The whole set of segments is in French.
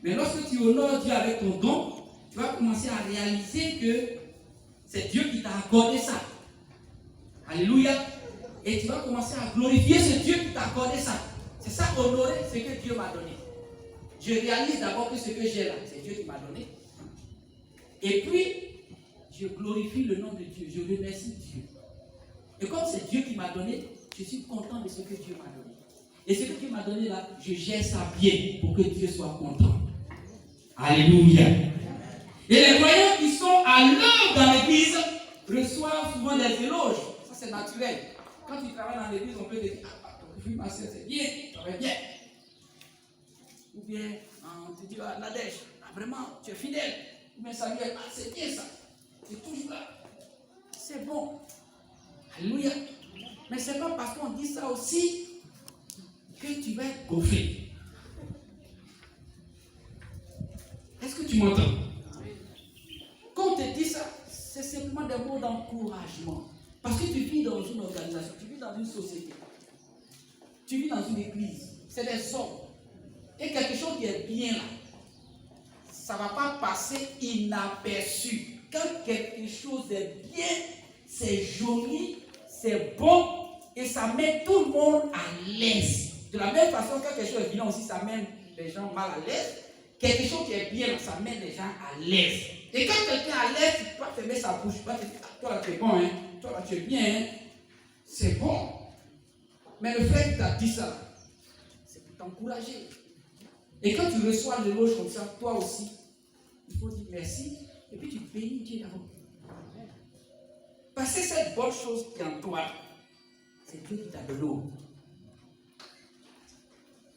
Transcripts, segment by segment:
Mais lorsque tu honores Dieu avec ton don, tu vas commencer à réaliser que c'est Dieu qui t'a accordé ça. Alléluia. Et tu vas commencer à glorifier ce Dieu qui t'a accordé ça. C'est ça, honorer ce que Dieu m'a donné. Je réalise d'abord que ce que j'ai là, c'est Dieu qui m'a donné. Et puis, je glorifie le nom de Dieu. Je remercie Dieu. Et comme c'est Dieu qui m'a donné, je suis content de ce que Dieu m'a donné. Et ce que Dieu m'a donné là, je gère ça bien pour que Dieu soit content. Alléluia. Et les croyants qui sont à l'œuvre dans l'église reçoivent souvent des éloges. Ça, c'est naturel. Quand tu travailles dans l'église, on peut te dire, ma soeur, c'est bien, tu travailles bien. Ou bien, on te dit, Nadège, vraiment, tu es fidèle. Ou bien Samuel, c'est bien ça. Tu es toujours là. C'est bon. Alléluia. Mais ce n'est pas parce qu'on dit ça aussi que tu vas être gonflé. Est-ce que tu m'entends? Quand on te dit ça, c'est simplement des mots d'encouragement. Parce que tu vis dans une organisation, tu vis dans une société, tu vis dans une église, c'est des hommes. Et quelque chose qui est bien là, ça ne va pas passer inaperçu. Quand quelque chose est bien, c'est joli, c'est bon, et ça met tout le monde à l'aise. De la même façon, quand quelque chose est bien aussi, ça met les gens mal à l'aise. Quelque chose qui est bien, ça met les gens à l'aise. Et quand quelqu'un est à l'aise, tu peux fermer sa bouche. Tu vas te dire, toi là tu es bon, hein? Toi là tu es bien, hein? C'est bon. Mais le frère qui t'a dit ça, c'est pour t'encourager. Et quand tu reçois l'éloge comme ça, toi aussi, il faut dire merci. Et puis tu bénis Dieu d'abord. Parce que cette bonne chose qui est en toi, c'est Dieu qui t'a donné.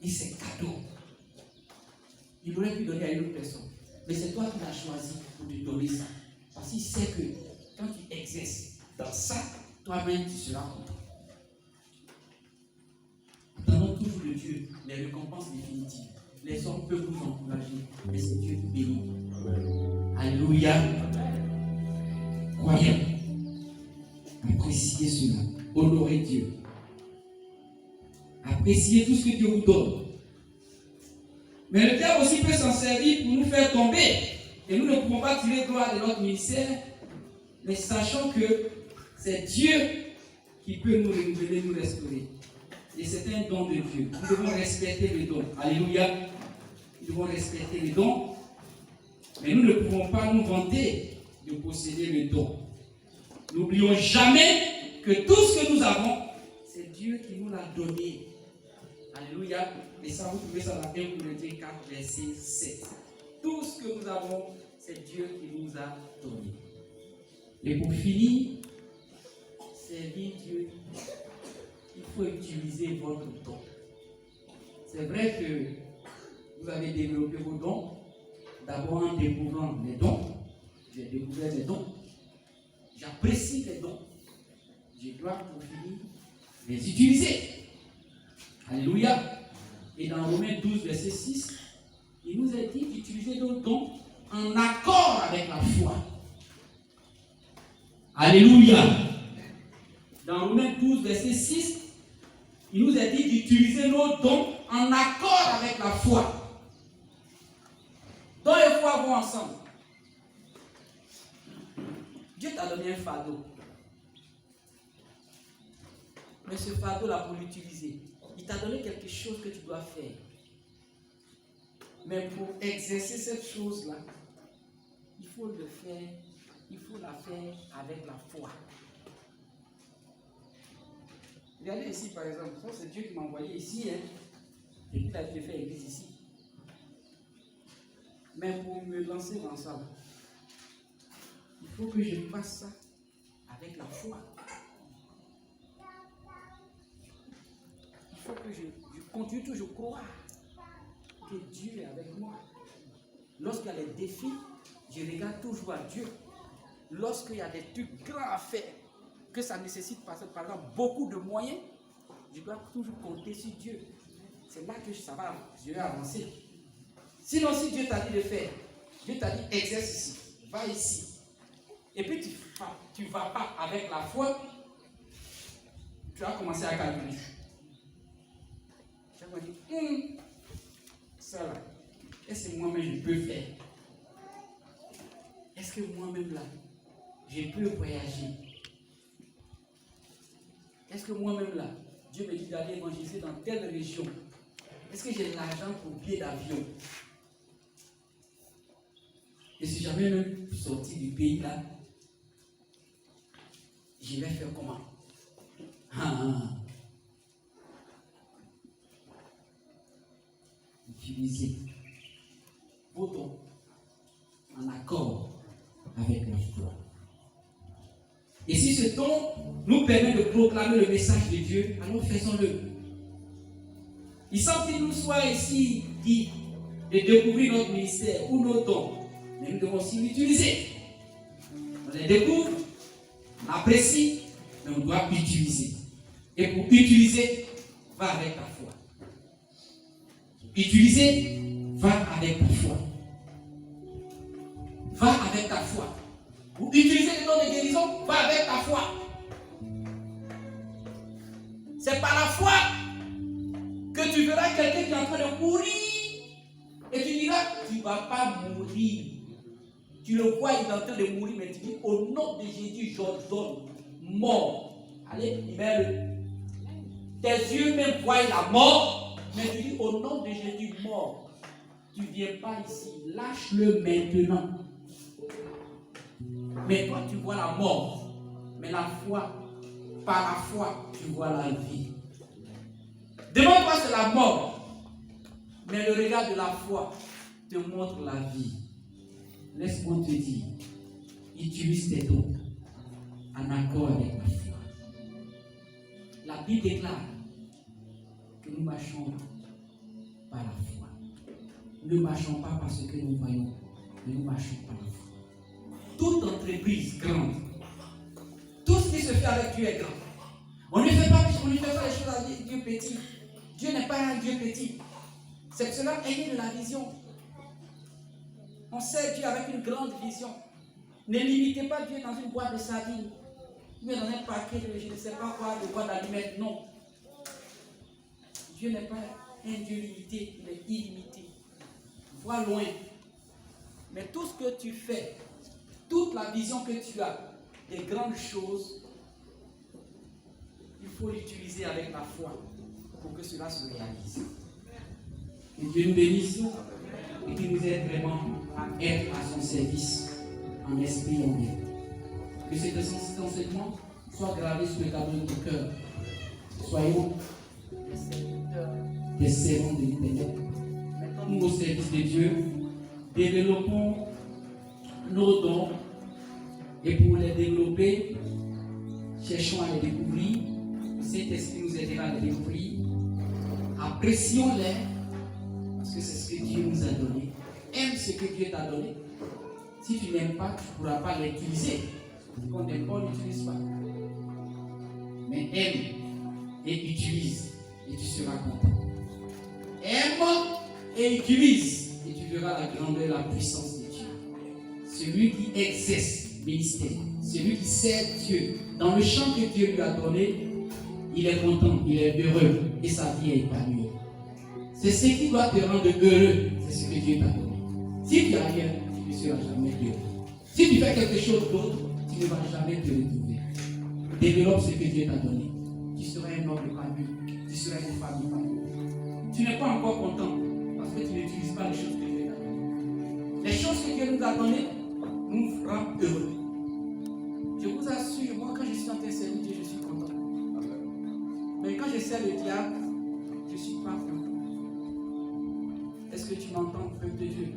Et c'est cadeau. Il aurait pu donner à une autre personne. Mais c'est toi qui l'as choisi pour te donner ça. Parce qu'il sait que quand tu exerces dans ça, toi-même tu seras content. Attendons toujours de Dieu les récompenses définitives. Les hommes peuvent vous encourager, mais c'est Dieu qui bénit. Alléluia. Croyons. Appréciez cela. Honorez Dieu. Appréciez tout ce que Dieu vous donne. Mais le diable aussi peut s'en servir pour nous faire tomber. Et nous ne pouvons pas tirer gloire de notre ministère. Mais sachant que c'est Dieu qui peut nous renouveler, nous restaurer. Et c'est un don de Dieu. Nous devons respecter les dons. Alléluia. Nous devons respecter les dons. Mais nous ne pouvons pas nous vanter de posséder les dons. N'oublions jamais que tout ce que nous avons, c'est Dieu qui nous l'a donné. Alléluia. Et ça, vous trouvez ça dans 1 Corinthiens 4, verset 7. Tout ce que nous avons, c'est Dieu qui nous a donné. Et pour finir, servir Dieu, il faut utiliser votre don. C'est vrai que vous avez développé vos dons, d'abord en découvrant les dons. J'ai découvert les dons. J'apprécie les dons. Je dois, pour finir, les utiliser. Alléluia. Et dans Romains 12, verset 6, il nous est dit d'utiliser nos dons en accord avec la foi. Alléluia. Dans Romains 12, verset 6, il nous est dit d'utiliser nos dons en accord avec la foi. Dons et foi vont ensemble. Dieu t'a donné un fardeau. Mais ce fardeau-là, pour l'utiliser, il t'a donné quelque chose que tu dois faire. Mais pour exercer cette chose-là, il faut le faire, il faut la faire avec la foi. Regardez ici, par exemple, ça c'est Dieu qui m'a envoyé ici, hein, et puis il a dit de faire l'église ici. Mais pour me lancer dans ça, il faut que je fasse ça avec la foi. Il faut que je continue toujours à croire que Dieu est avec moi. Lorsqu'il y a des défis, je regarde toujours à Dieu. Lorsqu'il y a des trucs grands à faire, que ça nécessite par exemple beaucoup de moyens, je dois toujours compter sur Dieu. C'est là que je vais avancer. Sinon, si Dieu t'a dit de faire, Dieu t'a dit exerce ici, va ici, et puis tu ne vas pas avec la foi, tu vas commencer à calculer. Tu vas dire, ça là, est-ce que moi-même je peux faire? Est-ce que moi-même là, je peux voyager? Est-ce que moi-même là, Dieu me dit d'aller évangéliser dans telle région? Est-ce que j'ai l'argent pour billet d'avion? Et si jamais même sorti du pays là, je vais faire comment? Utilisez vos dons en accord avec la foi. Et si ce don nous permet de proclamer le message de Dieu, alors faisons-le. Il semble qu'il nous soit ici dit de découvrir notre ministère ou nos dons, mais nous devons aussi l'utiliser. On les découvre, on apprécie, mais on doit utiliser. Et pour utiliser, va avec ta foi. Utiliser, va avec ta foi. Va avec ta foi. Pour utiliser les dons de guérison, va avec ta foi. C'est par la foi que tu verras quelqu'un qui est en train de mourir et tu diras, tu ne vas pas mourir. Tu le vois, il est en train de mourir, mais tu dis, au nom de Jésus, j'ordonne mort. Allez, libère-le. Tes yeux même voient la mort, mais tu dis, au nom de Jésus, mort. Tu ne viens pas ici, lâche-le maintenant. Mais toi, tu vois la mort. Mais la foi, par la foi, tu vois la vie. Devant toi, c'est la mort. Mais le regard de la foi te montre la vie. Laisse-moi te dire, utilise tes dons en accord avec la foi. La Bible déclare que nous marchons par la foi. Nous ne marchons pas parce que nous voyons, mais nous marchons par la foi. Toute entreprise grande, tout ce qui se fait avec Dieu est grand. On ne fait pas les choses avec Dieu petit. Dieu n'est pas un Dieu petit. C'est pour cela ayez de la vision. On sert Dieu avec une grande vision. Ne limitez pas Dieu dans une boîte de sardines, mais dans un paquet de je ne sais pas quoi, de boîte d'allumettes. Non. Dieu n'est pas un Dieu limité, il est illimité. Vois loin. Mais tout ce que tu fais, toute la vision que tu as des grandes choses, il faut l'utiliser avec la foi pour que cela se réalise. Que Dieu nous bénisse et qu'il nous aide vraiment à être à son service en esprit et en bien. Que cet enseignement soit gravé sur le tableau de ton cœur. Soyons des servants de l'Éternel. Mettons-nous au service de Dieu. Développons nos dons et pour les développer, cherchons à les découvrir. Saint-Esprit nous aidera à les découvrir. Apprécions-les parce que c'est ce que Dieu nous a donné. Aime ce que Dieu t'a donné. Si tu n'aimes pas, tu ne pourras pas l'utiliser. Si on n'aime pas, on n'utilise pas. Mais aime et utilise et tu seras content. Aime et utilise et tu verras la grandeur et la puissance de Dieu. Celui qui exerce ministère, celui qui sert Dieu dans le champ que Dieu lui a donné, il est content, il est heureux et sa vie est épanouie. C'est ce qui doit te rendre heureux, c'est ce que Dieu t'a donné. Si tu as rien, tu ne seras jamais heureux. Si tu fais quelque chose d'autre, tu ne vas jamais te retrouver. Développe ce que Dieu t'a donné. Tu seras un homme épanoui, tu seras une femme épanouie. Tu n'es pas encore content parce que tu n'utilises pas les choses que Dieu t'a données. Les choses que Dieu nous a données nous rendent heureux. Je vous assure, moi quand je suis en train de servir Dieu, je suis content. Mais quand je sers le diable, je ne suis pas content. Est-ce que tu m'entends, peuple de Dieu?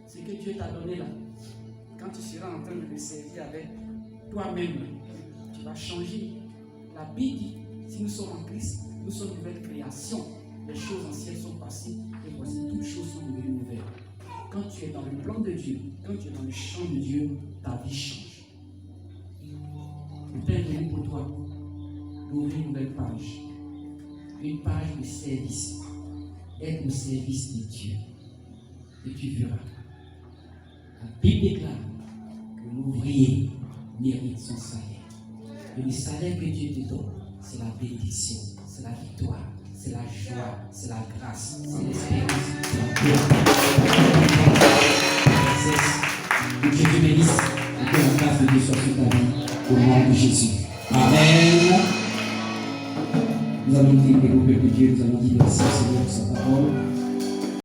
Ce que Dieu t'a donné là, quand tu seras en train de le servir avec toi-même, tu vas changer. La Bible dit, si nous sommes en Christ, nous sommes une nouvelle création. Les choses anciennes sont passées et voici toutes choses sont devenues nouvelles. Quand tu es dans le plan de Dieu, quand tu es dans le champ de Dieu, ta vie change. Le temps est venu pour toi d'ouvrir une nouvelle page. Une page de service. Être au service de Dieu. Et tu verras. La Bible déclare que l'ouvrier mérite son salaire. Et le salaire que Dieu te donne, c'est la bénédiction, c'est la victoire, c'est la joie, c'est la grâce, c'est l'espérance, c'est la paix. Que Dieu te bénisse et que la grâce de Dieu soit sur ta vie au nom de Jésus. Amen. Nous allons dire, développer de Dieu, nous allons dire merci au Seigneur pour sa parole.